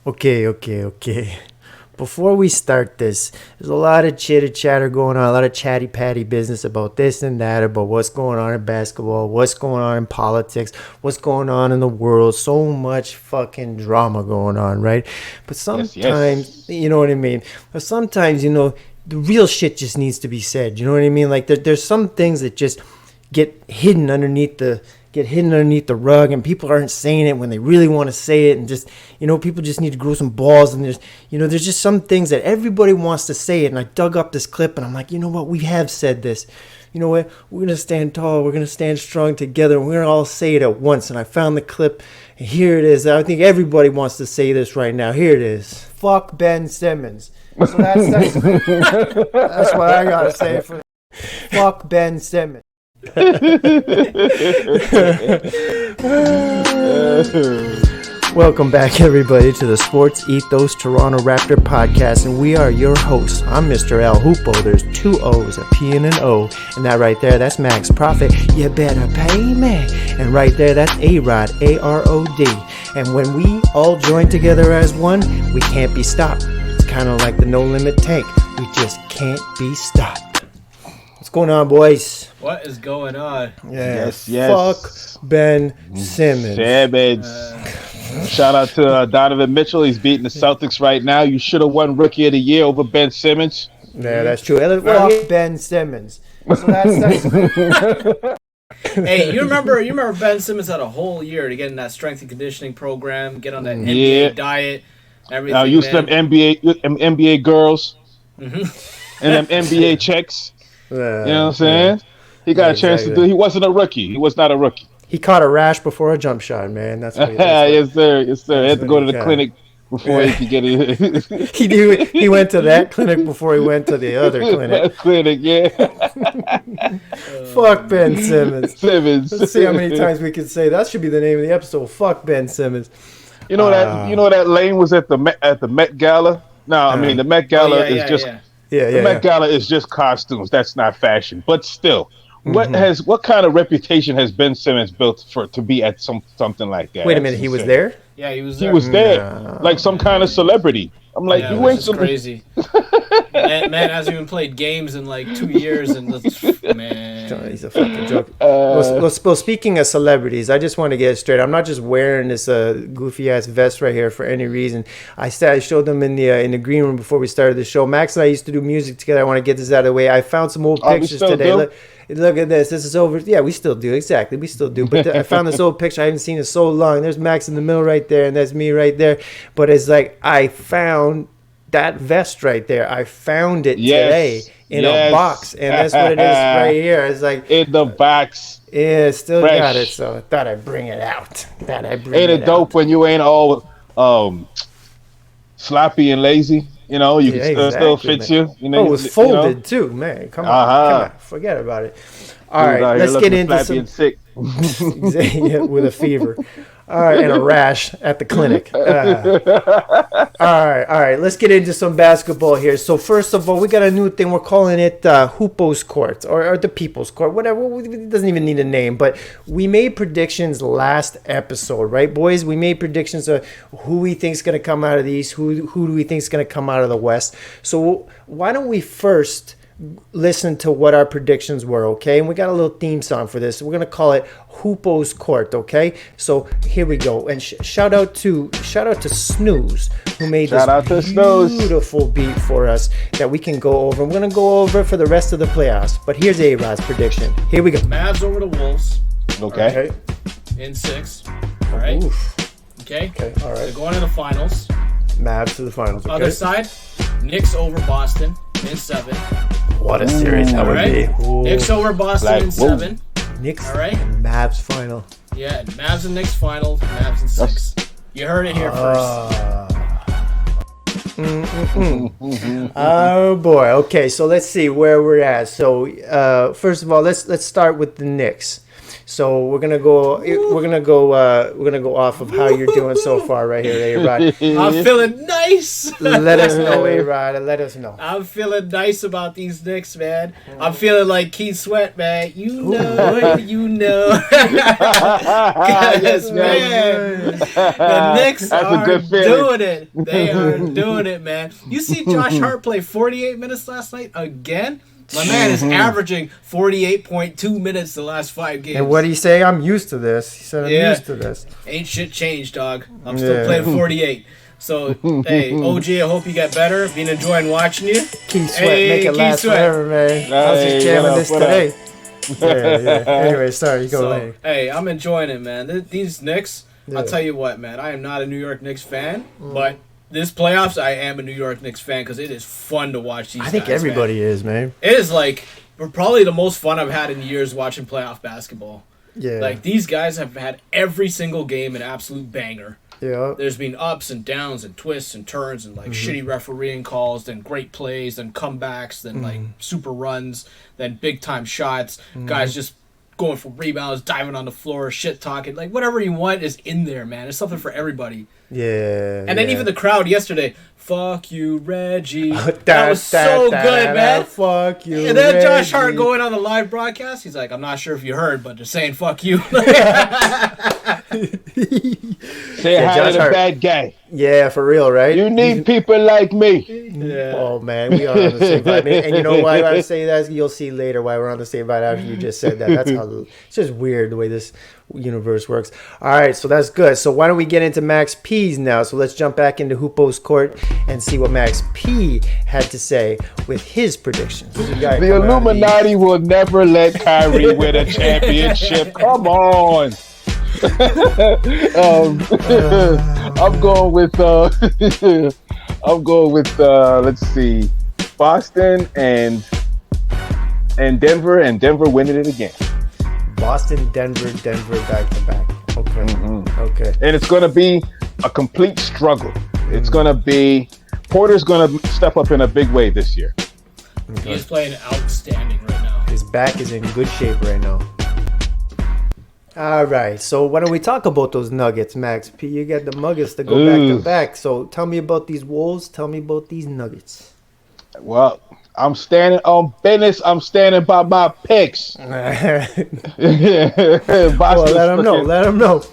Okay. Before we start this, there's a lot of chitter chatter going on, a lot of chatty patty business about this and that, about what's going on in basketball, what's going on in politics, what's going on in the world. So much fucking drama going on, right? But sometimes, you know what I mean? But sometimes, the real shit just needs to be said. You know what I mean? Like there's some things that just get hidden underneath the rug, and people aren't saying it when they really want to say it, and just people just need to grow some balls. And there's just some things that everybody wants to say it. And I dug up this clip and I'm like, you know what, we have said this. You know what, we're gonna stand tall, we're gonna stand strong together, and we're gonna all say it at once. And I found the clip, and here it is. I think everybody wants to say this right now. Here it is. Fuck Ben Simmons. So that's what I gotta say for fuck Ben Simmons. Welcome back, everybody, to the Sports Ethos Toronto Raptor podcast, and we are your hosts. I'm Mr. L. Hoopo. There's two O's, a P and an O, and that right there, that's Max Profit. You better pay me. And right there, that's A.Rod, A-R-O-D. And when we all join together as one, we can't be stopped. It's kind of like the No Limit Tank. We just can't be stopped. What's going on, boys? What is going on? Yes. Fuck Ben Simmons. Shout out to Donovan Mitchell. He's beating the Celtics right now. You should have won Rookie of the Year over Ben Simmons. Yeah, that's true. Fuck Ben Simmons. So that's Hey, you remember Ben Simmons had a whole year to get in that strength and conditioning program, get on that NBA diet, everything. Now use them NBA girls and them NBA checks. You know what I'm saying? He got a chance to do. He wasn't a rookie. He was not a rookie. He caught a rash before a jump shot, man. That's what he Yes, sir. He had to go to the clinic before he could get it. He went to that clinic before he went to the other clinic. Fuck Ben Simmons. Let's see how many times we can say that. Should be the name of the episode. Fuck Ben Simmons. You know that Lane was at the Met Gala. No, I mean the Met Gala is just. The Met Gala is just costumes. That's not fashion. But still, what kind of reputation has Ben Simmons built to be at something like that? Wait a minute, he was there? Yeah, he was there. He was there, like some kind of celebrity. I'm like, you ain't some crazy. man hasn't even played games in like 2 years, and man, he's a fucking joke. Well, speaking of celebrities, I just want to get it straight. I'm not just wearing this goofy ass vest right here for any reason. I showed them in the green room before we started the show. Max and I used to do music together. I want to get this out of the way. I found some old pictures today. Look at this. This is over. Yeah, we still do. Exactly. We still do. But I found this old picture. I haven't seen it so long. There's Max in the middle right there, and that's me right there. But it's like I found that vest right there. I found it today in a box, and that's what it is right here. It's like in the box. Yeah, still fresh. Got it. So I thought I'd bring it out. Ain't it dope when you ain't all sloppy and lazy? You know, you can still fits you. You know, it was folded too, man. Come on, forget about it. All right, let's get into some sick. with a fever. All right, and a rash at the clinic. All right. Let's get into some basketball here. So first of all, we got a new thing. We're calling it Hoopo's Court or the People's Court, whatever. It doesn't even need a name. But we made predictions last episode, right, boys? We made predictions of who we think's going to come out of the East, who do we think's going to come out of the West. So why don't we first listen to what our predictions were, okay? And we got a little theme song for this. We're gonna call it Hoopo's Court, okay? So here we go. And shout out to Snooze, who made this beautiful beat for us that we can go over. We're gonna go over for the rest of the playoffs. But here's A.Rod's prediction. Here we go. Mavs over the Wolves. Okay. In 6. All right. Oof. Okay. All right. They're going to the finals. Mavs to the finals. Okay. Other side, Knicks over Boston in 7. What a series that would be. Knicks over Boston in 7. Knicks all right. And Mavs final. Yeah, Mavs and Knicks final. Mavs in 6. You heard it here first. Oh boy. Okay, so let's see where we're at. So first of all, let's start with the Knicks. So we're gonna go off of how you're doing so far right here, A-Rod. I'm feeling nice. Let us know, A-Rod. Let us know. I'm feeling nice about these Knicks, man. I'm feeling like Keith Sweat, man. You know. Yes, man. The Knicks are doing it. They are doing it, man. You see Josh Hart play 48 minutes last night again? My man is averaging 48.2 minutes the last 5 games. And what did he say? I'm used to this. He said, I'm used to this. Ain't shit changed, dog. I'm still playing 48. So, hey, OG, I hope you get better. Been enjoying watching you. Keith Sweat, make it last forever, man. I was just jamming this today. Yeah. Anyway, sorry, you go later. Hey, I'm enjoying it, man. These Knicks, I'll tell you what, man. I am not a New York Knicks fan, but this playoffs, I am a New York Knicks fan because it is fun to watch these guys. I think everybody is, man. It is like probably the most fun I've had in years watching playoff basketball. Yeah. Like, these guys have had every single game an absolute banger. Yeah. There's been ups and downs and twists and turns and like shitty refereeing calls, then great plays, then comebacks, then like super runs, then big time shots. Guys just going for rebounds, diving on the floor, shit talking, like whatever you want is in there, man. It's something for everybody. Yeah. And then even the crowd yesterday, fuck you, Reggie. That was so good, man. Fuck you, and then Reggie. Josh Hart going on the live broadcast, he's like, I'm not sure if you heard, but they're saying fuck you. Say hi to the bad guy. Yeah, for real, right? You need people like me. Yeah. Oh, man, we are on the same vibe. And you know why I say that? You'll see later why we're on the same vibe after you just said that. That's how it's just weird the way this universe works. All right, so that's good. So why don't we get into Max P's now? So let's jump back into Hoopo's court and see what Max P had to say with his predictions. The Illuminati will never let Kyrie win a championship. Come on. I'm going with let's see, Boston and Denver winning it again. Boston, Denver, back to back. Okay. Okay. And it's going to be a complete struggle. It's going to be Porter's going to step up in a big way this year. Okay. He's playing outstanding right now. His back is in good shape right now. All right, so why don't we talk about those Nuggets, Max P? You got the Nuggets to go back to back. So tell me about these Wolves. Tell me about these Nuggets. Well, I'm standing on business. I'm standing by my picks. Let them know.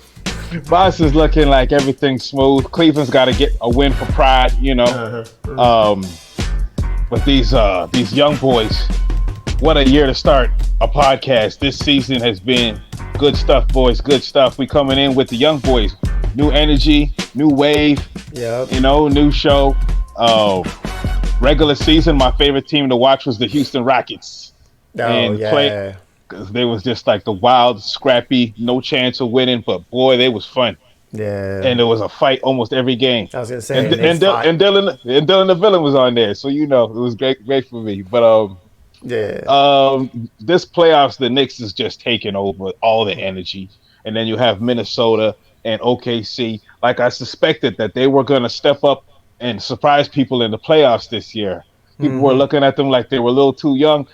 Boston's looking like everything's smooth. Cleveland's got to get a win for pride, you know. But these young boys, what a year to start a podcast. This season has been good stuff, boys. Good stuff. We coming in with the young boys. New energy, new wave. Yeah. You know, new show. Regular season, my favorite team to watch was the Houston Rockets. Because they was just like the wild, scrappy, no chance of winning. But boy, they was fun. Yeah. And there was a fight almost every game. I was gonna say. And Dylan the villain was on there, so you know it was great for me. But this playoffs, the Knicks is just taking over all the energy, and then you have Minnesota and OKC. Like I suspected that they were going to step up and surprise people in the playoffs this year. People were looking at them like they were a little too young.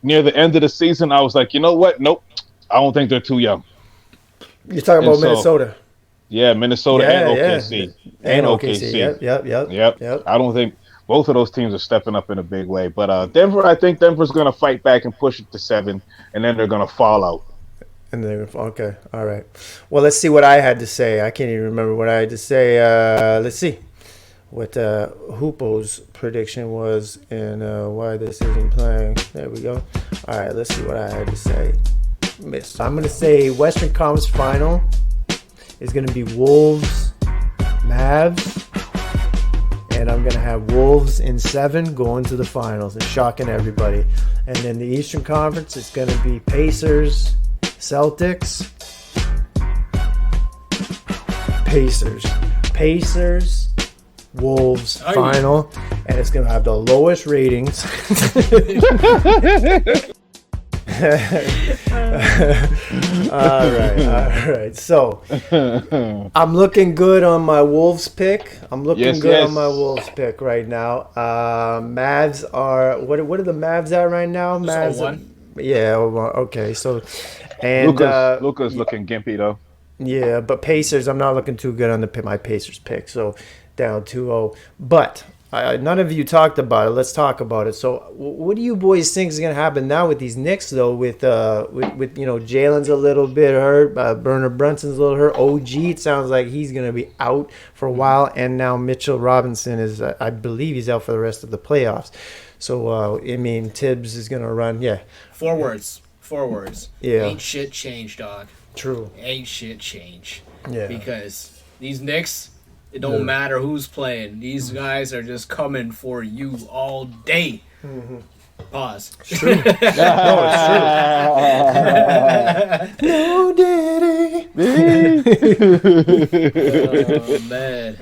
Near the end of the season, I was like, you know what? Nope, I don't think they're too young. You're talking about Minnesota. Yeah, Minnesota and OKC. And OKC. Yep. I don't think both of those teams are stepping up in a big way. But Denver, I think Denver's going to fight back and push it to 7, and then they're going to fall out. And then, okay, all right. Well, let's see what I had to say. I can't even remember what I had to say. Let's see what Hoopo's prediction was and why this isn't playing. There we go. All right, let's see what I had to say. I'm going to say Western Conference Final is going to be Wolves, Mavs. And I'm going to have Wolves in 7 going to the finals and shocking everybody. And then the Eastern Conference, it's going to be Pacers, Celtics. Pacers, Wolves final. And it's going to have the lowest ratings. All right. So I'm looking good on my Wolves pick. On my Wolves pick right now. Mavs are what are the Mavs at right now? Yeah. Well, okay. So, and Luka's looking gimpy though. Yeah, but Pacers, I'm not looking too good on my Pacers pick. So down 2-0. But none of you talked about it. Let's talk about it. So what do you boys think is going to happen now with these Knicks, though? With Jalen's a little bit hurt. Bernard Brunson's a little hurt. OG, it sounds like he's going to be out for a while. And now Mitchell Robinson is, I believe he's out for the rest of the playoffs. So, Tibbs is going to run. Yeah. Forwards. Yeah. Ain't shit changed, dog. True. Ain't shit change. Yeah. Because these Knicks, it don't matter who's playing. These guys are just coming for you all day. Mm-hmm. Pause. It's true. No, it's true. No, daddy. Oh, man.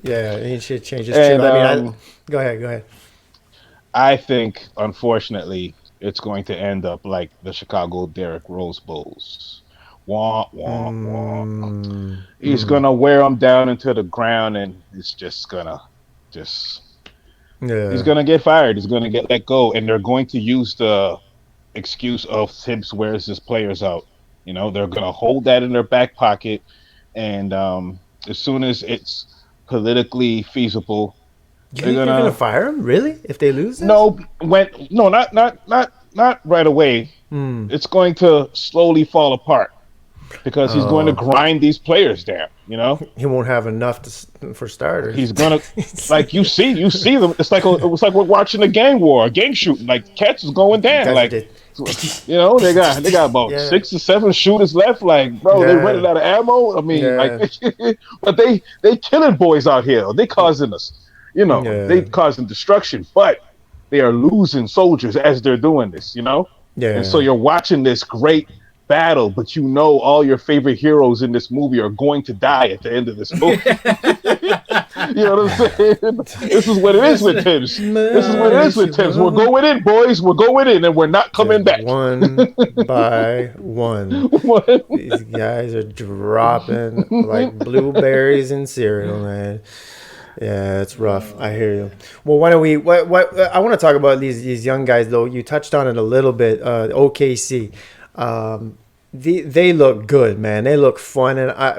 Yeah, ain't shit change. It's true. Go ahead. I think, unfortunately, it's going to end up like the Chicago Derrick Rose Bulls. Wah, wah, wah. He's going to wear them down into the ground, and it's just going to he's going to get fired. He's going to get let go, and they're going to use the excuse of Tibbs wears his players out. They're going to hold that in their back pocket, and as soon as it's politically feasible, they're going to fire him? Really? If they lose this? No, not right away. It's going to slowly fall apart because he's going to grind these players down. He won't have enough for starters. He's gonna like you see them. It's like we're watching a gang war, a gang shooting. Like cats is going down. Like they got about 6 or 7 shooters left. Like bro, they running out of ammo. But they killing boys out here. They causing us. They causing destruction, but they are losing soldiers as they're doing this, And so you're watching this great battle, but all your favorite heroes in this movie are going to die at the end of this movie. You know what I'm saying? This is what it is with Tibbs. We're going in, boys. We're going in, and we're not coming back. One by one. These guys are dropping like blueberries in cereal, man. Yeah, it's rough. I hear you. Well, why don't we? I want to talk about these young guys though. You touched on it a little bit. OKC, they look good, man. They look fun, and I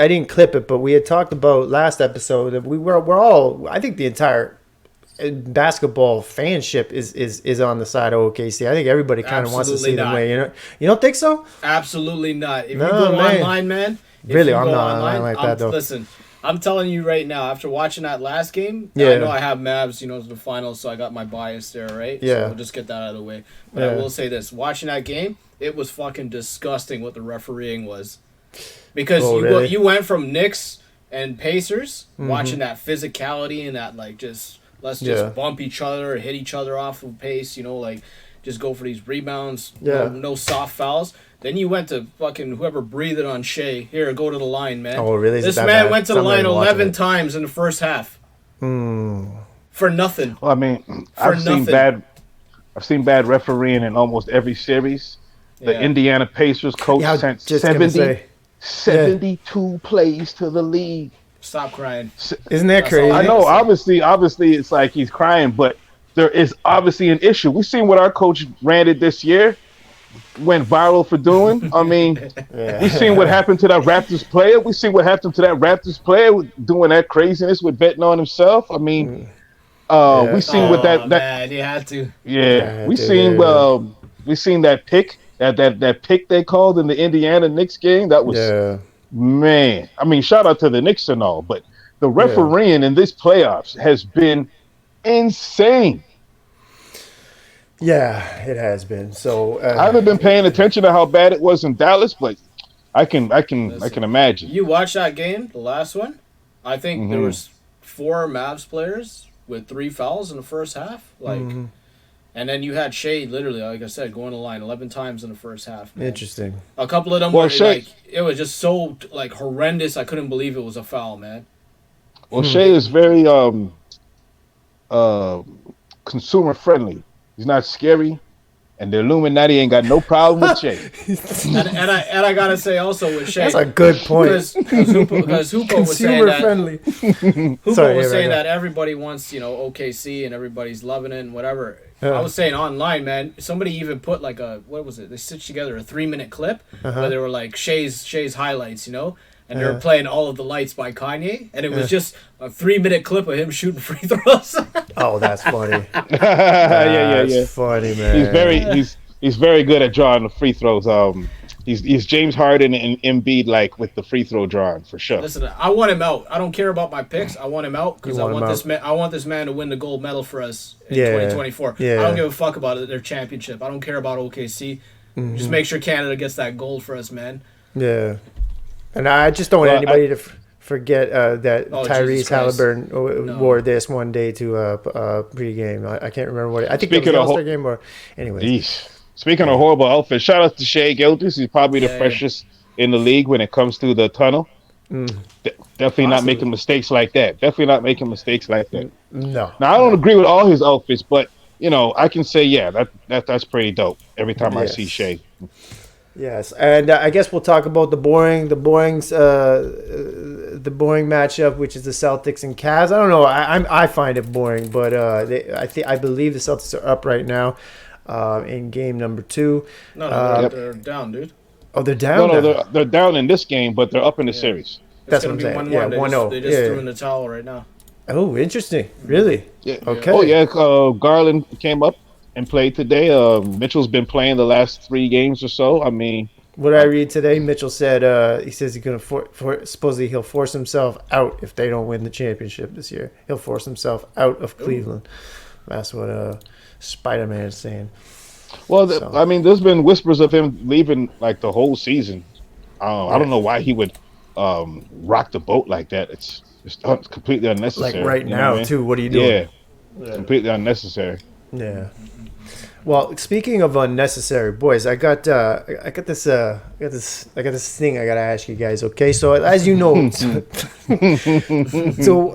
didn't clip it, but we had talked about last episode that we're all. I think the entire basketball fanship is on the side of OKC. I think everybody kind of wants to see them win. You don't think so? Absolutely not. If you go online, man. Really, I'm not online like that though. Listen. I'm telling you right now, after watching that last game, I know I have Mavs, the finals, so I got my bias there, right? Yeah. So we'll just get that out of the way. But I will say this. Watching that game, it was fucking disgusting what the refereeing was. Because you went from Knicks and Pacers, watching that physicality and that, let's just bump each other, hit each other off of pace, just go for these rebounds, no soft fouls. Then you went to fucking whoever breathed on Shea. Here, go to the line, man. Oh, really? This man went to the line 11 times in the first half. For nothing. Well, I've seen bad refereeing in almost every series. The Indiana Pacers coach sent 72 plays to the league. Stop crying. Isn't that crazy? I know. Obviously, it's like he's crying, but there is obviously an issue. We've seen what our coach ran it this year. Went viral for doing. We've seen what happened to that Raptors player. We see what happened to that Raptors player doing that craziness with betting on himself. We've seen what that man, you had to. Yeah, we've seen that pick that pick they called in the Indiana Knicks game. That was man. Shout out to the Knicks and all, but the refereeing in this playoffs has been insane. Yeah, it has been. So I haven't been paying attention to how bad it was in Dallas, but I can imagine. You watched that game, the last one? I think there was 4 Mavs players with 3 fouls in the first half. And then you had Shea, literally, like I said, going to the line 11 times in the first half. Man. Interesting. A couple of them were it was just so horrendous. I couldn't believe it was a foul, man. Well, Shea is very consumer friendly. He's not scary, And the Illuminati ain't got no problem with Shea. and I gotta say also with Shea, that's a good point. Because Hoopo was saying that that everybody wants OKC and everybody's loving it and whatever. I was saying online, man. Somebody even put like what was it? They stitched together a 3-minute clip where they were like Shea's highlights, and they were playing All of the Lights by Kanye, and it was just a 3-minute clip of him shooting free throws. Oh, that's funny. Yeah. Funny, man. He's very good at drawing the free throws. He's James Harden and Embiid like with the free throw drawing for sure. Listen, I want him out. I don't care about my picks. I want him out because I want this man to win the gold medal for us in 2024. I don't give a fuck about their championship. I don't care about OKC. Just make sure Canada gets that gold for us, man. Yeah, and I just don't want anybody to forget that Tyrese Halliburton wore this one day to pregame. I can't remember what I think it was the All-Star game or anyways. Speaking of horrible outfits, shout out to Shea Gilgeous. He's probably the freshest in the league when it comes to the tunnel. Definitely not making mistakes like that. No. Now, I don't agree with all his outfits, but, I can say, that's pretty dope every time I see Shea. Yes, and I guess we'll talk about the boring matchup, which is the Celtics and Cavs. I don't know. I find it boring, but I believe the Celtics are up right now. In game number 2. No, they're down, dude. Oh, they're down? No, they're down in this game, but they're up in the series. That's what I'm saying. 1-1. 1-0. They just threw in the towel right now. Oh, interesting. Really? Yeah. Okay. Oh, yeah. Garland came up and played today. Mitchell's been playing the last 3 games or so. I mean... What I read today, Mitchell said he says he's going to supposedly he'll force himself out if they don't win the championship this year. He'll force himself out of Cleveland. That's what... Spider-Man is saying. Well, there's been whispers of him leaving like the whole season. I don't know why he would rock the boat like that. It's completely unnecessary. Like right now, too. What are you doing? Yeah, completely unnecessary. Yeah. Well, speaking of unnecessary, boys, I got this thing I gotta ask you guys. Okay, so as you know,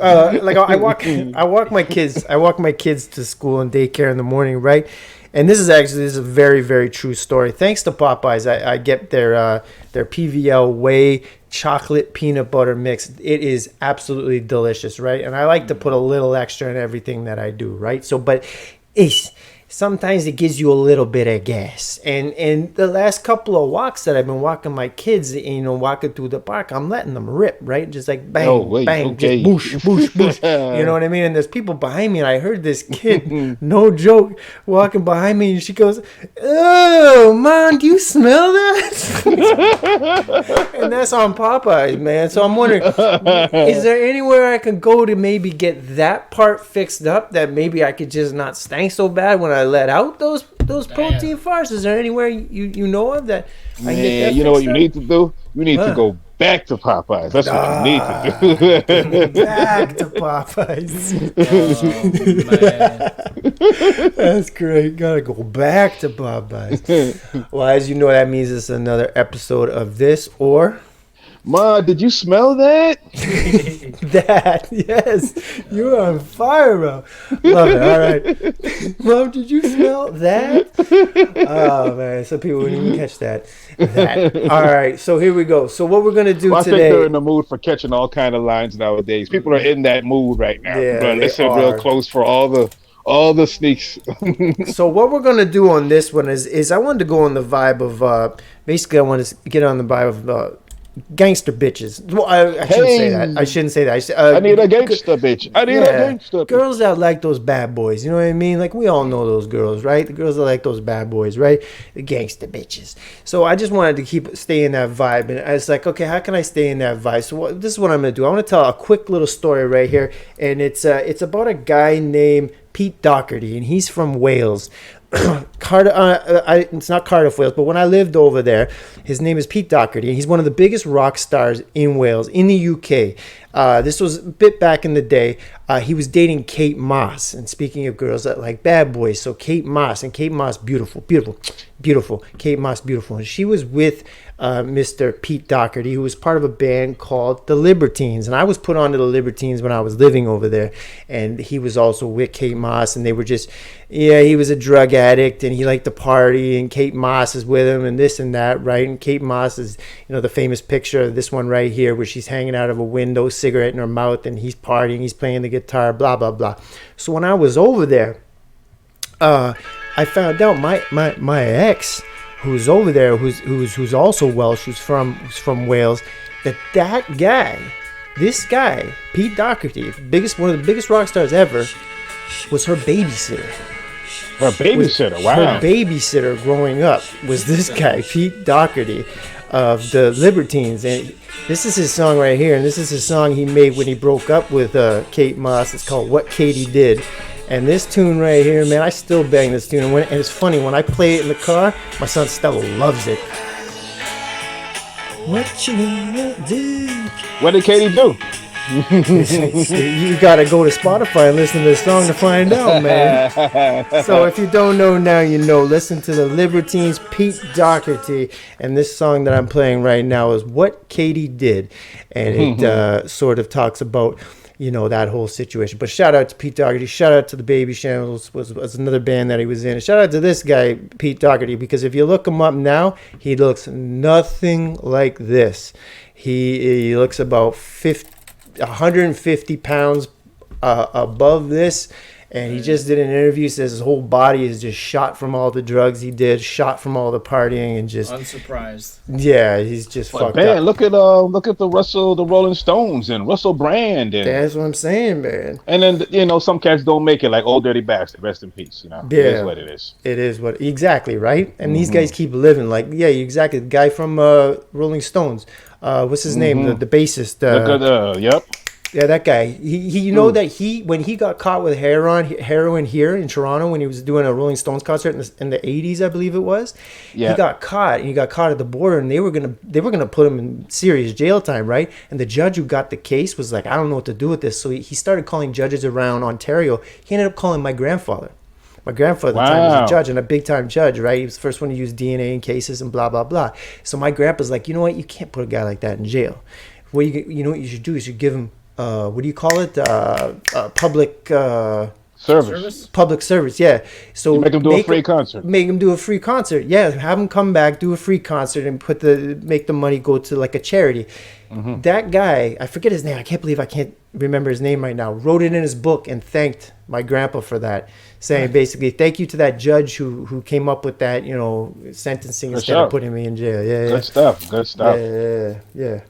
I walk my kids to school and daycare in the morning, right? And this is a very, very true story. Thanks to Popeyes, I get their PVL whey chocolate peanut butter mix. It is absolutely delicious, right? And I like to put a little extra in everything that I do, right? So, but sometimes it gives you a little bit of gas. And the last couple of walks that I've been walking my kids, walking through the park, I'm letting them rip, right? Just like bang, bang, just boosh, boosh, boosh. You know what I mean? And there's people behind me, and I heard this kid, no joke, walking behind me, and she goes, "Oh, Mom, do you smell that?" And that's on Popeyes, man. So I'm wondering, is there anywhere I can go to maybe get that part fixed up, that maybe I could just not stank so bad when I let out those protein bars? Is there anywhere you know of that I can get that? You know what you need to do? You need to go back to Popeyes. That's what you need to do. Back to Popeyes. Oh, man. That's great. Gotta go back to Popeyes. Well, as you know, that means it's another episode of this or... Ma, did you smell that? That, yes. You're on fire, bro. Love it. All right. Mom, did you smell that? Oh, man. Some people wouldn't even catch that. All right. So here we go. So what we're going to do today. I think they're in the mood for catching all kind of lines nowadays. People are in that mood right now. Yeah, bro. Listen real close for all the sneaks. So what we're going to do on this one is I wanted to go on the vibe of, basically I want to get on the vibe of, gangster bitches. Well, I shouldn't say that. I need a gangster bitch. I need a gangster bitch. Girls that like those bad boys. You know what I mean? Like, we all know those girls, right? The girls that like those bad boys, right? The gangster bitches. So I just wanted to stay in that vibe. And I was like, okay, how can I stay in that vibe? So this is what I'm going to do. I want to tell a quick little story right here. And it's about a guy named Pete Doherty. And he's from Wales. It's not Cardiff, Wales, but when I lived over there, his name is Pete Doherty, and he's one of the biggest rock stars in Wales, in the UK. This was a bit back in the day. He was dating Kate Moss, and speaking of girls that like bad boys, so Kate Moss, beautiful. Kate Moss, beautiful. And she was with Mr. Pete Doherty, who was part of a band called the Libertines. And I was put onto the Libertines when I was living over there. And he was also with Kate Moss, and they were just, he was a drug addict, and he liked to party, and Kate Moss is with him, and this and that, right? And Kate Moss is, the famous picture of this one right here, where she's hanging out of a window, cigarette in her mouth, and he's partying, he's playing the guitar, blah, blah, blah. So when I was over there, I found out my ex, who's over there, who's also Welsh, who's from Wales, that guy, this guy, Pete Doherty, one of the biggest rock stars ever, was her babysitter. Her babysitter, wow. Her babysitter growing up was this guy, Pete Doherty of the Libertines. And this is his song right here, and this is his song he made when he broke up with Kate Moss. It's called What Katie Did. And this tune right here, man, I still bang this tune. And it's funny, when I play it in the car, my son Stella loves it. What you gonna do? What did Katie do? You gotta go to Spotify and listen to this song to find out, man. So if you don't know now, you know. Listen to the Libertines, Pete Doherty, and this song that I'm playing right now is What Katie Did. And it sort of talks about that whole situation. But shout out to Pete Doherty. Shout out to the Baby Shambles was another band that he was in. And shout out to this guy, Pete Doherty, because if you look him up now, he looks nothing like this. He looks about 150 pounds above this. And he just did an interview, says his whole body is just shot from all the drugs he did, shot from all the partying, and just unsurprised. Yeah, he's just fucked up. Look at the Rolling Stones and Russell Brand. And, that's what I'm saying, man. And then some cats don't make it, like Old Dirty Bastard. Rest in peace. Yeah, it is what it is. It is what exactly right. And these guys keep living, like exactly. The guy from Rolling Stones, what's his name? The bassist. Yep. Yeah, that guy. He that when he got caught with heroin here in Toronto when he was doing a Rolling Stones concert in the 80s, I believe it was. Yeah. He got caught, and he got caught at the border, and they were gonna put him in serious jail time, right? And the judge who got the case was like, I don't know what to do with this. So he started calling judges around Ontario. He ended up calling my grandfather. My grandfather at the time was a judge, and a big-time judge, right? He was the first one to use DNA in cases and blah, blah, blah. So my grandpa's like, you know what? You can't put a guy like that in jail. What you should do? You should give him what do you call it? Public service. Public service, yeah. So you make him do a free concert. Make him do a free concert, yeah. Have him come back, do a free concert, and make the money go to like a charity. Mm-hmm. That guy, I forget his name. I can't believe I can't remember his name right now. Wrote it in his book and thanked my grandpa for that, saying basically, thank you to that judge who came up with that, sentencing instead of putting me in jail. Yeah, good stuff. Good stuff. Yeah.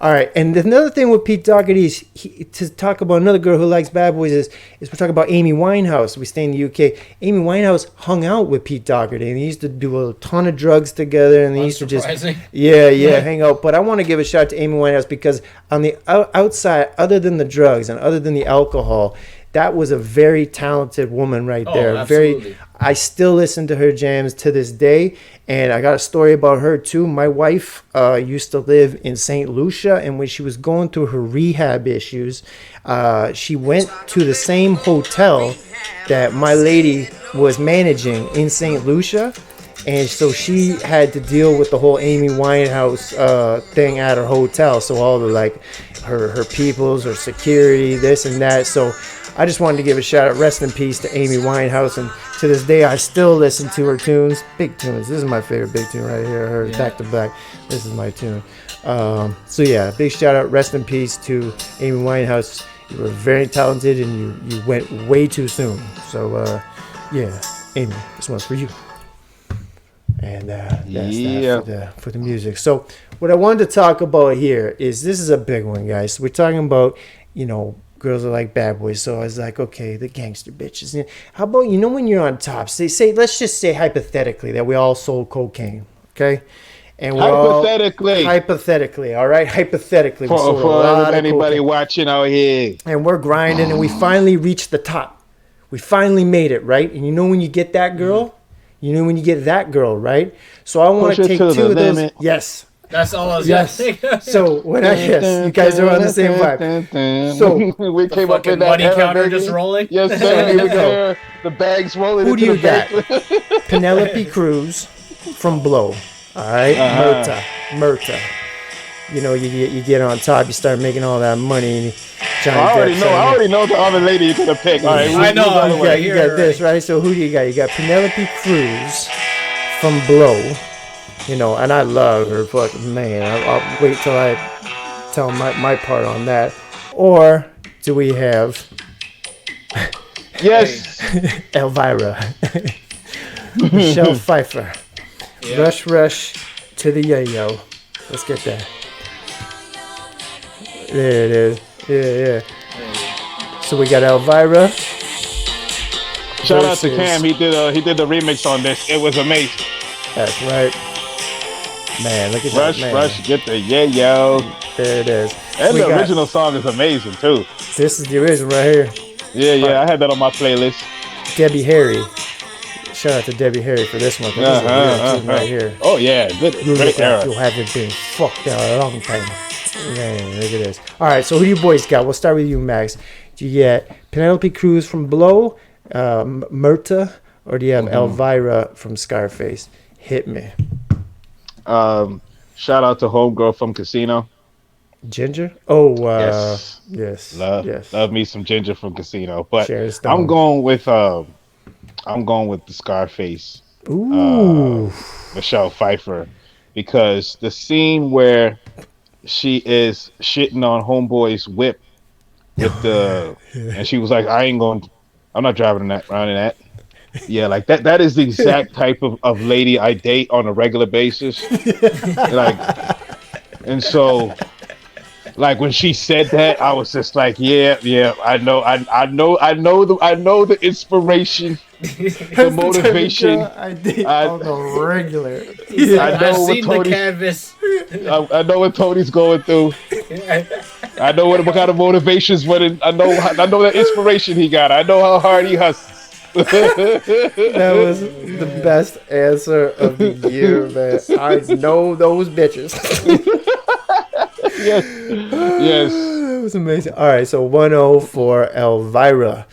All right, and another thing with Pete Doherty is to talk about another girl who likes bad boys is we're talking about Amy Winehouse. We stay in the UK. Amy Winehouse hung out with Pete Doherty, and they used to do a ton of drugs together, and they used to just hang out. But I want to give a shout out to Amy Winehouse because on the outside, other than the drugs and other than the alcohol, that was a very talented woman right there. Absolutely. I still listen to her jams to this day, and I got a story about her too. My wife used to live in St. Lucia, and when she was going through her rehab issues, she went to the same hotel that my lady was managing in St. Lucia, and so she had to deal with the whole Amy Winehouse thing at her hotel. So all the her peoples, her security, this and that. So I just wanted to give a shout out, rest in peace to Amy Winehouse, and to this day I still listen to her tunes, big tunes. This is my favorite big tune right here, her back to back. This is my tune. So yeah, big shout out, rest in peace to Amy Winehouse. You were very talented, and you went way too soon. So yeah, Amy, this one's for you. And that's that for the music. So what I wanted to talk about here is, this is a big one, guys. So we're talking about, girls are like bad boys. So I was like, okay, the gangster bitches. How about, when you're on top, let's just say hypothetically that we all sold cocaine, okay? And we're hypothetically, all right? Hypothetically. For anybody watching out here. And we're grinding, and we finally reached the top. We finally made it, right? And when you get that girl, right? So I want to take two of those. Limit. Yes. That's all I was going to say. So you guys are on the same vibe. So we came up in that money counter just rolling. Yes, sir. Here we go. The bags rolling. Who do you got? Penelope Cruz from Blow. All right, Murta. You know, you get on top, you start making all that money. I already know the other lady you're gonna pick. All right, I know. You got this, right? So who do you got? You got Penelope Cruz from Blow. You know, and I love her, but man, I'll wait till I tell my part on that. Or do we have yes, Elvira, Michelle Pfeiffer, Rush to the Yayo. Let's get that. There it is. Yeah. So we got Elvira. Shout out to Cam. He did the remix on this. It was amazing. That's right. Man, look at that. Rush, get the Yayo. There it is. And the original song is amazing too. This is the original right here. Yeah. I had that on my playlist. Debbie Harry. Shout out to Debbie Harry for this one. Right here. Oh yeah, great era. You haven't been fucked out a long time. Man, look at this. All right, so who do you boys got? We'll start with you, Max. Do you get Penelope Cruz from Blow, Murta, or do you have Elvira from Scarface? Hit me. Shout out to Homegirl from Casino. Ginger? Oh, yes. Love me some Ginger from Casino. But I'm going with the Scarface. Ooh. Michelle Pfeiffer, because the scene where she is shitting on Homeboy's whip with the, and she was like, I'm not driving around in that. Yeah, like that is the exact type of lady I date on a regular basis. And so, like when she said that, I was just like, yeah, I know the inspiration, the motivation. I did on the regular. I've seen the canvas. I know what Tony's going through. I know what kind of motivations. I know the inspiration he got. I know how hard he hustles. That was the best answer of the year, man. I know those bitches. Yes. That was amazing. All right, so 1-0 for Elvira,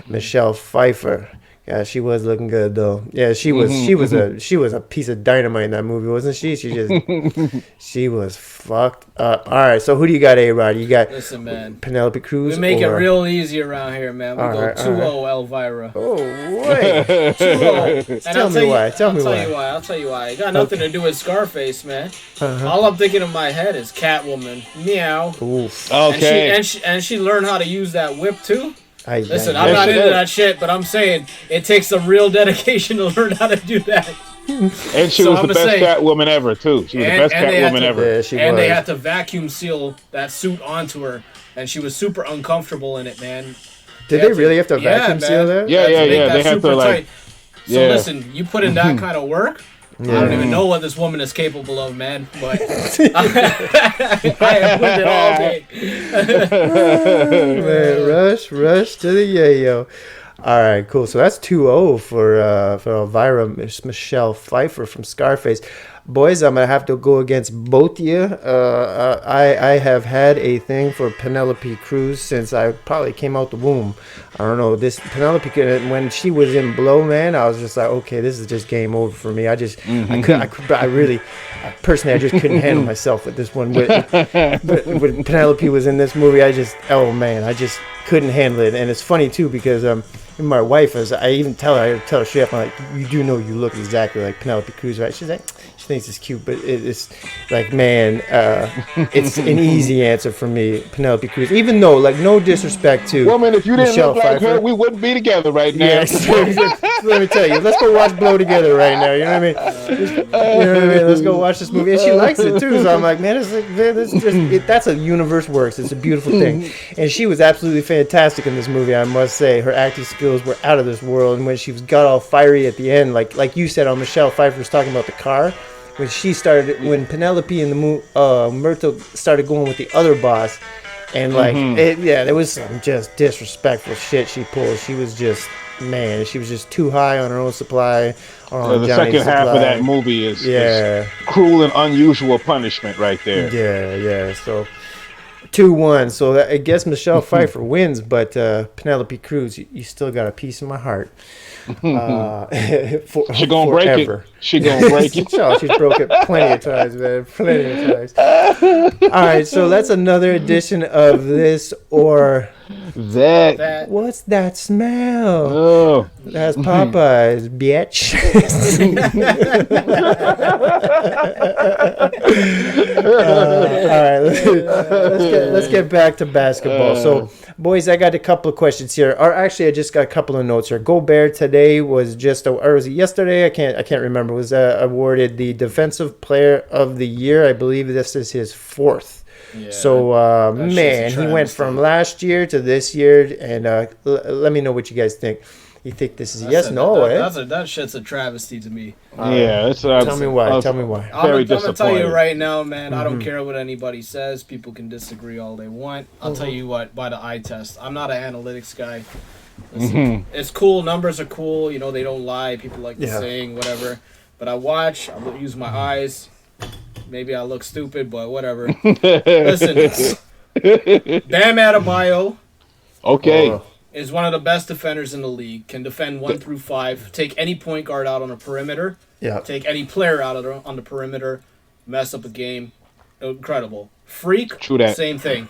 Michelle Pfeiffer. Yeah, she was looking good though. Yeah, she was a piece of dynamite in that movie, wasn't she? She was fucked up. All right, so who do you got, A-Rod? You got Penelope Cruz. We make it real easy around here, man. We go 2-0 Elvira. Oh, wait. 2-0. Tell me why. I'll tell you why. It got nothing to do with Scarface, man. All I'm thinking in my head is Catwoman. Meow. Oof. Okay. And she learned how to use that whip too. Listen, I'm not into that shit, but I'm saying it takes some real dedication to learn how to do that. And she was the best Catwoman ever, too. She was the best Catwoman ever. Yeah, she was. They had to vacuum seal that suit onto her, and she was super uncomfortable in it, man. Did they really have to vacuum seal that? Yeah. They have to, like... So listen, you put in that kind of work... Yeah. I don't even know what this woman is capable of, man, but I have with it all day. Man, rush to the yayo. All right, cool. So that's 2-0 for Elvira, Michelle Pfeiffer from Scarface. Boys, I'm going to have to go against both of you. I have had a thing for Penelope Cruz since I probably came out the womb. I don't know. This Penelope, when she was in Blow, man, I was just like, okay, this is just game over for me. I just, I really, personally, I just couldn't handle myself with this one. When Penelope was in this movie, I just couldn't handle it. And it's funny, too, because my wife, I even tell her straight up, I'm like, you do know you look exactly like Penelope Cruz, right? She's like, she thinks it's cute, but it's like, man, it's an easy answer for me, Penelope Cruz. Even though, like, no disrespect to woman, if you didn't Michelle look like her, we wouldn't be together right now. Yes. Let me tell you, let's go watch Blow together right now. You know what I mean? Let's go watch this movie, and she likes it too. So I'm like, man, that's a universe works. It's a beautiful thing, and she was absolutely fantastic in this movie. I must say, her acting skills were out of this world. And when she got all fiery at the end, like you said, on Michelle Pfeiffer's talking about the car. When Penelope and Myrtle started going with the other boss, and there was some just disrespectful shit she pulled. She was just too high on her own supply. The second half of that movie is cruel and unusual punishment right there. Yeah. So 2-1. So I guess Michelle Pfeiffer wins, but Penelope Cruz, you still got a piece of my heart. She gonna break it. She gonna break it. Oh, she's broke it plenty of times, man. Plenty of times. All right, so that's another edition of This or That. What's that smell? Oh. That's Popeyes, bitch. All right, let's get back to basketball. So, boys, I got a couple of questions here. Or actually, I just got a couple of notes here. Gobert today was or was it yesterday? I can't remember. Was awarded the Defensive Player of the Year. I believe this is his 4th. Yeah, so, man, he went from last year to this year, and let me know what you guys think. You think this is a yes? No, that shit's a travesty to me. Yeah, tell me why. Tell me why. I'm gonna tell you right now, man. I don't care what anybody says. People can disagree all they want. I'll tell you what. By the eye test, I'm not an analytics guy. Listen, it's cool. Numbers are cool. You know, they don't lie. People like the saying, whatever. But I watch. I use my eyes. Maybe I look stupid, but whatever. Listen, Bam Adebayo. Okay. Is one of the best defenders in the league. Can defend 1 through 5. Take any point guard out on the perimeter. Yeah. Take any player out on the perimeter. Mess up a game. Incredible. Freak. True that. Same thing.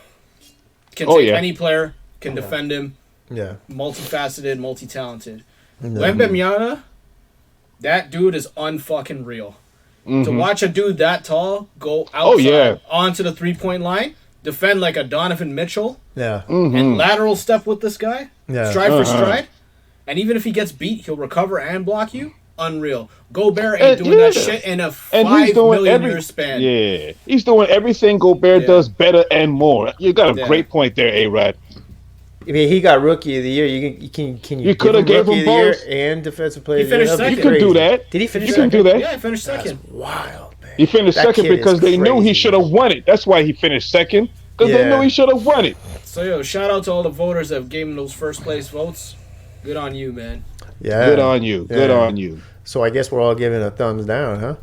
Can take any player. Can defend him. Yeah. Multifaceted, multi-talented. Wembanyama, that dude is unfucking real. To watch a dude that tall go outside onto the 3-point line, defend like a Donovan Mitchell, and lateral step with this guy, stride for stride, and even if he gets beat, he'll recover and block you. Unreal. Gobert ain't doing that shit in a 5 million year span. Yeah, he's doing everything Gobert does better and more. You got a great point there, A-Rod. I mean, he got Rookie of the Year. You could have gave him both and Defensive Player of the Year. He finished second. You can do that. Did he finish second? You can do that. Yeah, he finished second. That's wild, man. He finished second because they knew he should have won it. That's why he finished second, because they knew he should have won it. So, shout out to all the voters that gave him those first place votes. Good on you, man. Yeah. Good on you. Good on you. So I guess we're all giving a thumbs down, huh?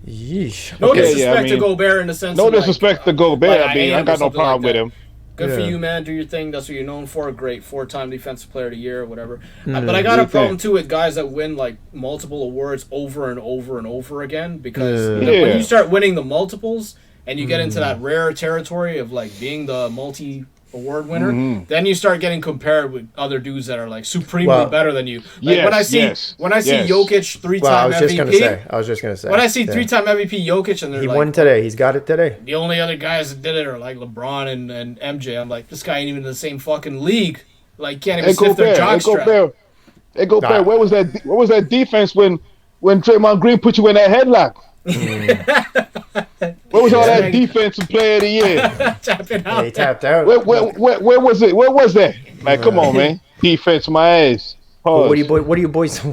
Yeesh. No disrespect to Gobert in the sense no disrespect to Gobert. I mean, I got no problem with him. Good for you, man. Do your thing. That's what you're known for. Great. 4-time Defensive Player of the Year, whatever. But I got a problem, too, with guys that win, like, multiple awards over and over and over again. Because when you start winning the multiples and you get into that rare territory of, like, being the multi-award winner, then you start getting compared with other dudes that are, like, supremely better than you. Like, when I see Jokic 3-time MVP. I was just going to say. When I see 3-time MVP Jokic and they're he won today. He's got it today. The only other guys that did it are, like, LeBron and MJ. I'm like, this guy ain't even in the same fucking league. Like, can't even sniff their jockstrap. Hey, Gobert, where was that defense when Draymond Green put you in that headlock? Where was all that defensive player of the year? Tapping out. He tapped out. Where was it? Where was that? Like, come on, man. Defense, my ass. What do you boys?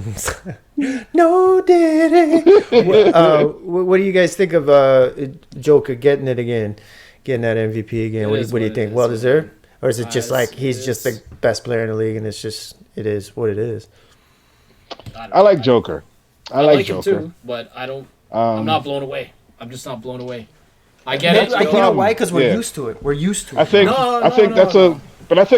No, did it? What do you guys think of Joker getting it again, getting that MVP again? What do you think? Well deserved, or is it just like he's just the best player in the league, and it is what it is? I like Joker. I like Joker him too, but I don't. I'm not blown away. I'm just not blown away. I get it. You know why? Because we're used to it. We're used to it. I think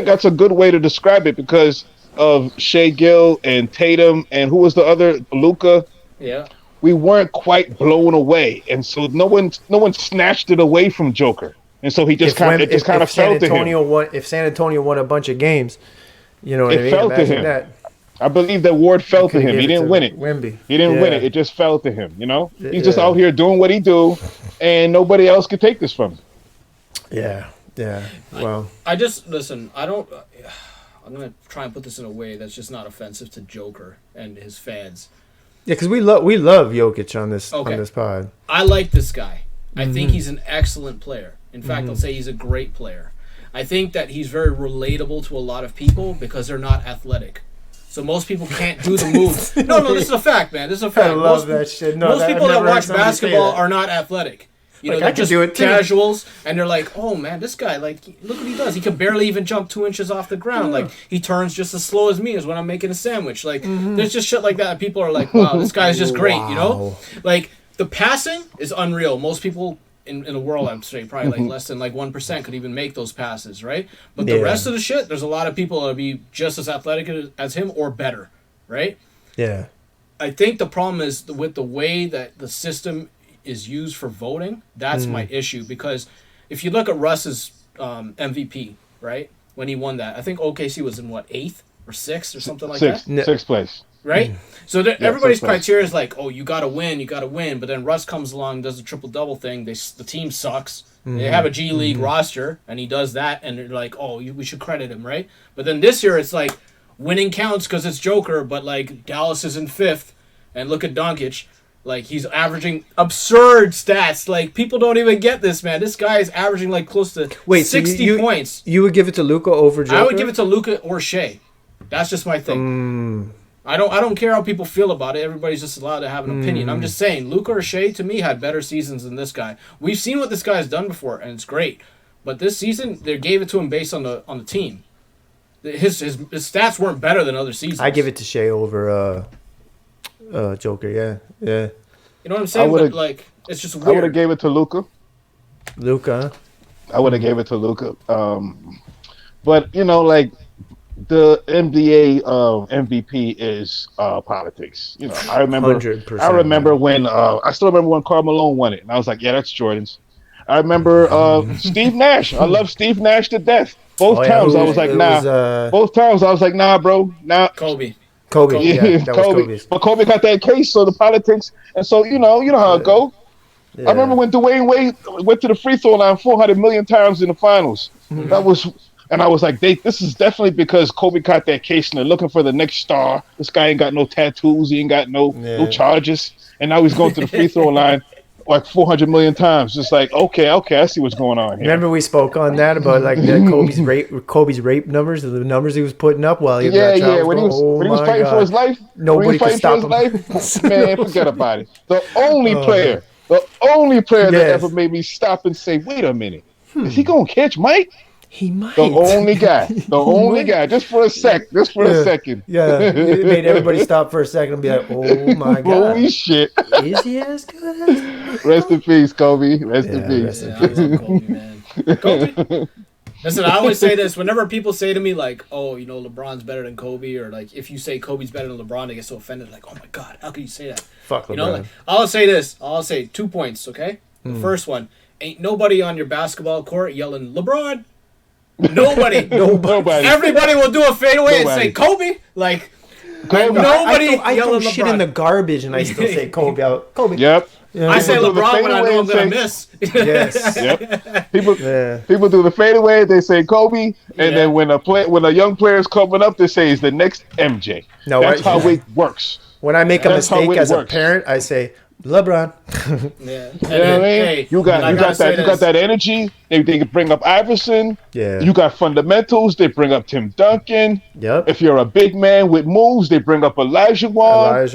that's a good way to describe it because of Shea Gill and Tatum and who was the other, Luka. Yeah. We weren't quite blown away, and so no one snatched it away from Joker, and so he just kind of felt to him. If San Antonio won a bunch of games, you know what I mean? It felt to him. That. I believe that Ward fell to him. He didn't win it. Wemby. He didn't win it. It just fell to him. You know, he's just out here doing what he do, and nobody else could take this from him. Yeah. Well, I just listen. I don't. I'm gonna try and put this in a way that's just not offensive to Joker and his fans. Yeah, because we love Jokic on this pod. I like this guy. I think he's an excellent player. In fact, I'll say he's a great player. I think that he's very relatable to a lot of people because they're not athletic. So most people can't do the moves. No, this is a fact, man. This is a fact. I love that shit. No, most people that watch basketball are not athletic. You know, they're just casuals, and they're like, oh, man, this guy, like, look what he does. He can barely even jump 2 inches off the ground. Like, he turns just as slow as me as when I'm making a sandwich. Like, there's just shit like that. People are like, wow, this guy's just great, you know? Like, the passing is unreal. Most people in the world, I'd say probably like less than like 1% could even make those passes, right? But the rest of the shit, there's a lot of people that'll be just as athletic as him or better, right? Yeah. I think the problem is with the way that the system is used for voting. That's my issue, because if you look at Russ's MVP, right, when he won that, I think OKC was in what, 8th or 6th or something like that. Sixth place. Right? So everybody's criteria is like, oh, you got to win. But then Russ comes along, does the triple-double thing. The team sucks. They have a G League roster, and he does that, and they're like, oh, we should credit him, right? But then this year it's like, winning counts because it's Joker, but like Dallas is in 5th, and look at Doncic. Like, he's averaging absurd stats. Like, people don't even get this, man. This guy is averaging like close to 60 points. You would give it to Luka over Joker? I would give it to Luka or Shea. That's just my thing. I don't care how people feel about it. Everybody's just allowed to have an opinion. I'm just saying, Luka or Shea, to me, had better seasons than this guy. We've seen what this guy has done before, and it's great. But this season, they gave it to him based on the team. His stats weren't better than other seasons. I give it to Shea over Joker. Yeah. You know what I'm saying? But like, it's just weird. I would have gave it to Luka. I would have gave it to Luka. But you know, like, the NBA MVP is politics. You know, I remember 100%, I remember when I still remember when Karl Malone won it, and I was like, yeah, that's Jordan's. I remember Steve Nash. I love Steve Nash to death. Both times I was like, nah. Both times I was like, nah, bro. Nah. Kobe. Yeah, that was Kobe's. But Kobe got that case, so the politics, and so you know how it go. Yeah. I remember when Dwayne Wade went to the free throw line 400 million times in the finals. That was, and I was like, this is definitely because Kobe got that case, and they're looking for the next star. This guy ain't got no tattoos, he ain't got no charges, and now he's going to the free throw line like 400 million times. Just like, okay, I see what's going on here. Remember we spoke on that about like the Kobe's rape numbers, the numbers he was putting up while he was when he was fighting for his life. Nobody could stop him. Man, forget about it. The only player that ever made me stop and say, wait a minute, is he gonna catch Mike? He might. The only guy. Just for a second. Yeah, it made everybody stop for a second and be like, oh my God. Holy shit. Is he as good? Rest in peace, Kobe. Rest in peace. I love Kobe, man. Kobe. Listen, I always say this. Whenever people say to me, like, oh, you know, LeBron's better than Kobe, or like, if you say Kobe's better than LeBron, they get so offended. Like, oh my God, how can you say that? Fuck LeBron. You know, like, I'll say this. I'll say 2 points, okay? The first one, ain't nobody on your basketball court yelling, LeBron. Nobody. Everybody will do a fadeaway and say Kobe. Like, nobody. I throw shit in the garbage and I still say Kobe. Yep. Yeah. I say LeBron when I know I'm gonna miss. Yes. Yep. People do the fadeaway. They say Kobe, and then when a young player is coming up, they say he's the next MJ. No, that's how it works. When I make a mistake as a parent, I say LeBron. Yeah. You know what I mean? Hey, you got that energy. They bring up Iverson. Yeah. You got fundamentals. They bring up Tim Duncan. Yep. If you're a big man with moves, they bring up Olajuwon.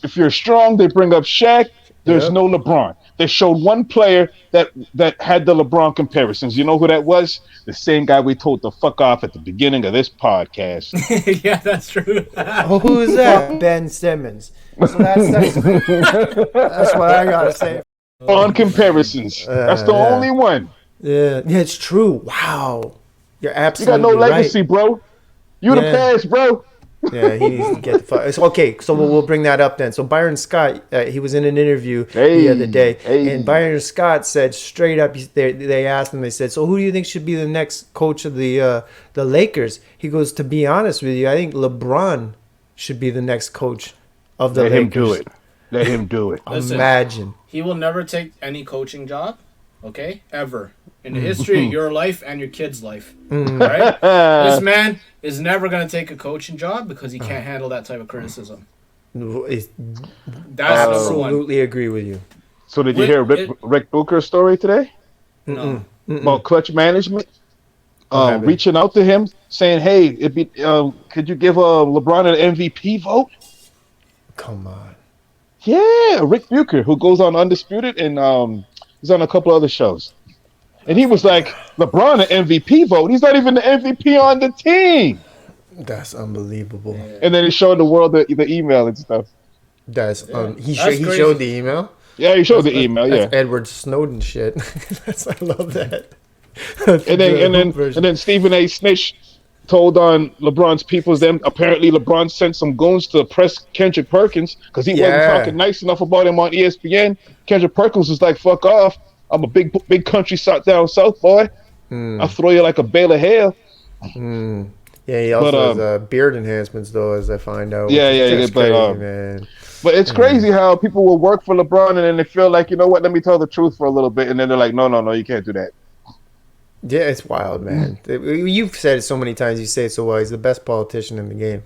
If you're strong, they bring up Shaq. There's no LeBron. They showed one player that had the LeBron comparisons. You know who that was? The same guy we told to fuck off at the beginning of this podcast. Yeah, that's true. Who is that? Ben Simmons. So that's what I gotta say. On comparisons. That's the only one. Yeah, it's true. Wow. You're absolutely right. You got no legacy, bro. You the past, bro. Yeah, he needs to get the fuck. Okay, so we'll bring that up then. So Byron Scott, he was in an interview the other day, and Byron Scott said straight up, they asked him, they said, so who do you think should be the next coach of the Lakers? He goes, to be honest with you, I think LeBron should be the next coach of the Lakers. Let him do it. Listen, imagine. He will never take any coaching job, okay? Ever. In the history of your life and your kid's life. Right? This man is never going to take a coaching job because he can't handle that type of criticism. That's absolutely agree with you. So did you hear Rick Booker's story today? No. About clutch management? Reaching out to him, saying, hey, could you give LeBron an MVP vote? Come on. Yeah, Rick Bucher, who goes on Undisputed, and he's on a couple other shows. And he was like, LeBron an MVP vote. He's not even the MVP on the team. That's unbelievable. And then he showed the world the email and stuff. He showed the email? Yeah, he showed the email. Yeah, that's Edward Snowden shit. I love that. And then Stephen A. Snitch told on LeBron's peoples. Then apparently LeBron sent some goons to press Kendrick Perkins because he wasn't talking nice enough about him on ESPN. Kendrick Perkins was like, "Fuck off! I'm a big country down south boy. I'll throw you like a bale of hail." Yeah, he also has beard enhancements though, as I find out. Yeah, crazy, man. But it's crazy how people will work for LeBron and then they feel like, you know what, let me tell the truth for a little bit, and then they're like, no, you can't do that. Yeah, it's wild, man. You've said it so many times. You say it so well. He's the best politician in the game.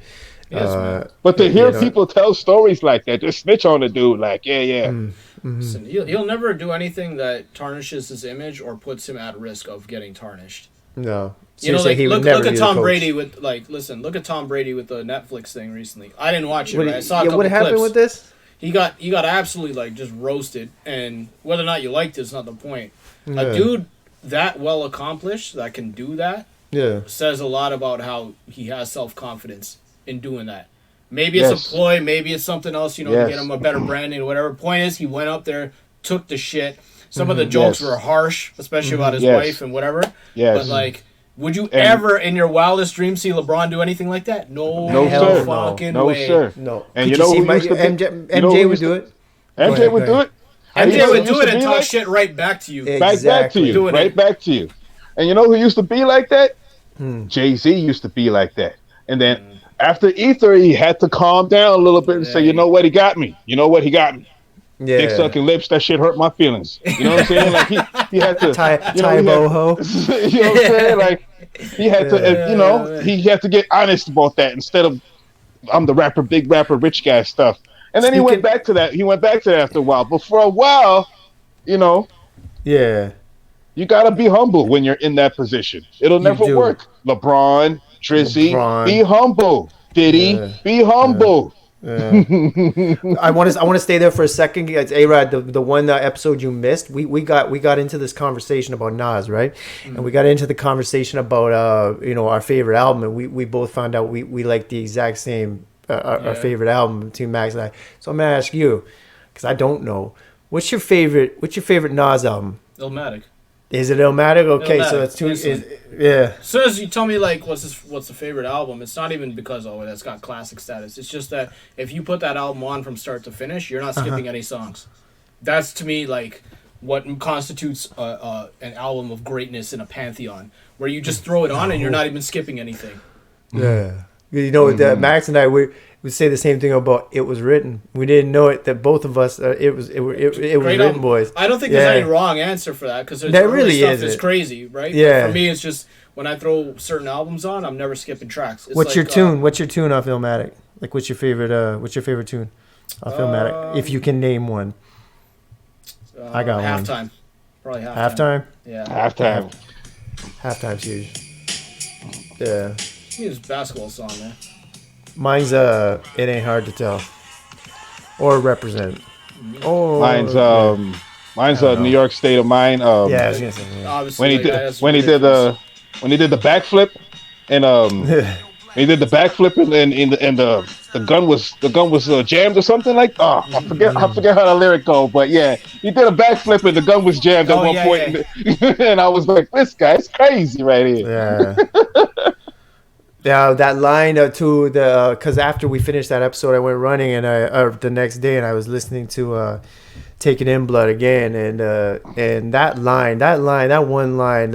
Yes, but to hear people tell stories like that, just snitch on the dude, like, Listen, he'll never do anything that tarnishes his image or puts him at risk of getting tarnished. No. You know, like, look at Tom Brady with look at Tom Brady with the Netflix thing recently. I didn't watch it, but I saw a couple what happened clips. with this? He got absolutely like just roasted, and whether or not you liked it is not the point. A dude that well accomplished that can do that says a lot about how he has self-confidence in doing that. Maybe it's a ploy, maybe it's something else, to get him a better branding or whatever. Point is, he went up there, took the shit. Some of the jokes were harsh, especially about his wife and whatever. But like, would you ever in your wildest dreams see LeBron do anything like that? No fucking way. Sir. No. And you know who used to be? MJ would do it. MJ would do it. MJ would do it and talk shit right back to you. Exactly. Back to you. And you know who used to be like that? Jay-Z used to be like that. And then after Ether, he had to calm down a little bit and say, you know what, he got me. Yeah. Dick sucking lips, that shit hurt my feelings. You know what I'm saying? Like he had to boho. You know what I'm saying? Like he had to he had to get honest about that instead of I'm the rapper, big rapper, rich guy stuff. And then he went back to that. He went back to that after a while. But for a while, you gotta be humble when you're in that position. It'll never work. LeBron, Drizzy, be humble. Diddy, be humble. I want to stay there for a second. It's A-Rod, the one episode you missed. We got into this conversation about Nas, right? And we got into the conversation about our favorite album, and we both found out we like the exact same our favorite album between Max and I. So I'm gonna ask you, because I don't know, what's your favorite Nas album? Illmatic. Is it Illmatic? Okay, Illmatic. So that's two. As soon as you tell me like what's the favorite album, it's not even because that's got classic status. It's just that if you put that album on from start to finish, you're not skipping any songs. That's to me like what constitutes an album of greatness in a pantheon, where you just throw it on and you're not even skipping anything. Yeah, Max and I we say the same thing about It Was Written. We didn't know it that both of us it was written, boys. I don't think there's any wrong answer for that because that really stuff is crazy, right? Yeah. But for me, it's just when I throw certain albums on, I'm never skipping tracks. It's what's your tune? What's your tune off Illmatic? Like, what's your favorite tune off Illmatic? If you can name one. I got one. Halftime. Probably halftime. Halftime? Yeah. Halftime. Halftime's huge. Yeah. It's a basketball song, man. Mine's It Ain't Hard to Tell. Or Represent. Or mine's New York State of Mind. I was gonna say when he did the backflip and he did the backflip and the gun was jammed or something like. Oh, I forget how the lyric go, but yeah, he did a backflip and the gun was jammed at one point, and I was like, this guy's crazy right here. Yeah. Yeah, that line to the because after we finished that episode, I went running and the next day, and I was listening to "Take It In Blood" again, and that one line,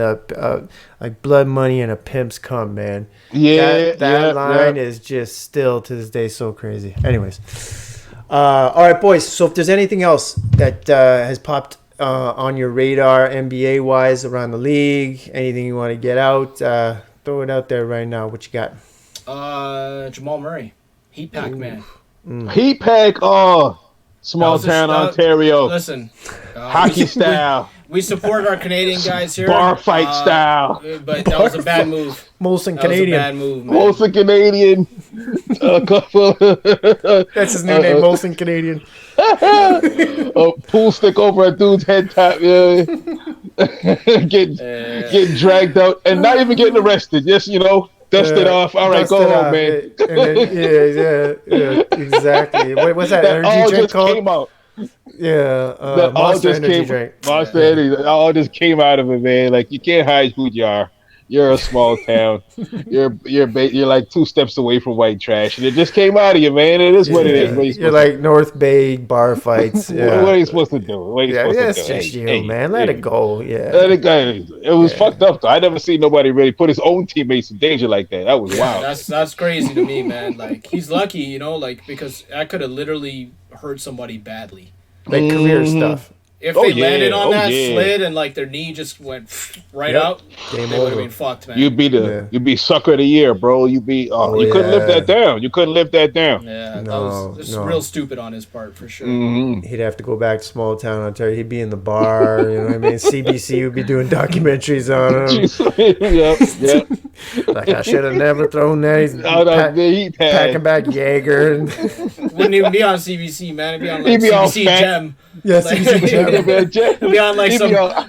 like blood money and a pimp's cum, man. Yeah, that line is just still to this day so crazy. Anyways, all right, boys. So if there's anything else that has popped on your radar, NBA wise, around the league, anything you want to get out. Throw it out there right now. What you got? Jamal Murray, Heat Pack man. Heat Pack, small town Ontario. Listen, hockey style. We support our Canadian guys here. Bar fight style. But that was a bad move. Molson Canadian. That was a bad move, man. Molson Canadian. That's his new name, Molson Canadian. A pool stick over a dude's head top. Yeah. Getting dragged out and not even getting arrested. Just dust it off. All right, go home, man. Yeah, exactly. What's that energy drink called? Came out. Yeah, Monster Energy drink. Monster Energy, all just came out of it, man. Like you can't hide who you are. You're a small town. You're like 2 steps away from white trash, and it just came out of you, man. It is what it is. You're like North Bay bar fights. Yeah. What are you supposed to do? What are you supposed to do? It's just you, man. Let it go. Yeah. Let it go. It was fucked up, though. I never seen nobody really put his own teammates in danger like that. That was wild. That's crazy to me, man. Like he's lucky, you know, like because I could have literally hurt somebody badly. Like career stuff. If they landed on that slid and like their knee just went right out, they would have been fucked, man. You'd be sucker of the year, bro. You couldn't live that down. You couldn't live that down. Yeah, that was real stupid on his part for sure. He'd have to go back to small town Ontario. He'd be in the bar, you know what I mean? CBC would be doing documentaries on him. Yep. Like I should have never thrown that. He's packing back Jaeger. Wouldn't even be on CBC, man. It'd be on like CBC Gem. Yeah, CBC Gem. It'd be on like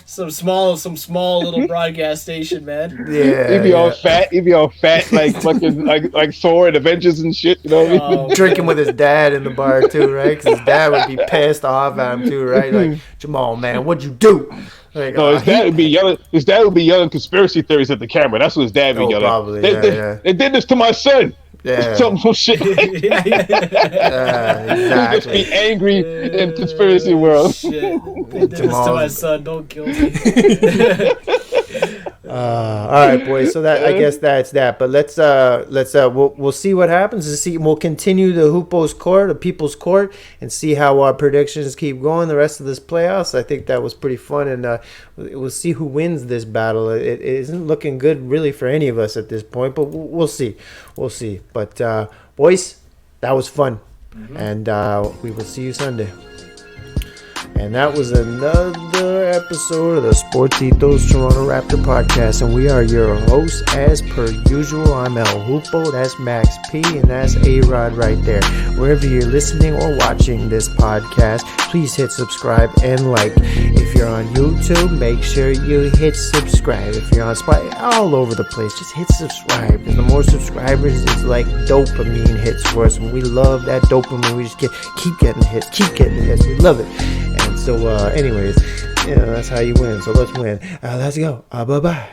some small little broadcast station, man. Yeah. He'd be all fat like fucking like Thor and Avengers and shit. You know what I mean? Drinking with his dad in the bar too, right? Because his dad would be pissed off at him too, right? Like, Jamal, man, what'd you do? Like, no, his dad would be yelling. His dad would be yelling conspiracy theories at the camera. That's what his dad would be yelling. Probably, they did this to my son. Yeah. Some shit. Exactly. Just be angry in conspiracy world. Shit. They did this to my son. Don't kill me. All right, boys. So that I guess that's that. But we'll see what happens. We'll continue the Hoopo's court, the People's Court, and see how our predictions keep going the rest of this playoffs. I think that was pretty fun, and we'll see who wins this battle. It isn't looking good really for any of us at this point, but we'll see. We'll see. But boys, that was fun, and we will see you Sunday. And that was another episode of the Sportitos Toronto Raptor Podcast. And we are your hosts as per usual. I'm El Hoopo, that's Max P, and that's A.Rod right there. Wherever you're listening or watching this podcast, please hit subscribe and like. If you're on YouTube, make sure you hit subscribe. If you're on Spotify, all over the place, just hit subscribe. Because the more subscribers, it's like dopamine hits for us. And we love that dopamine. We just keep getting hits. We love it. And so, anyways, that's how you win. So let's win. Let's go. Bye-bye.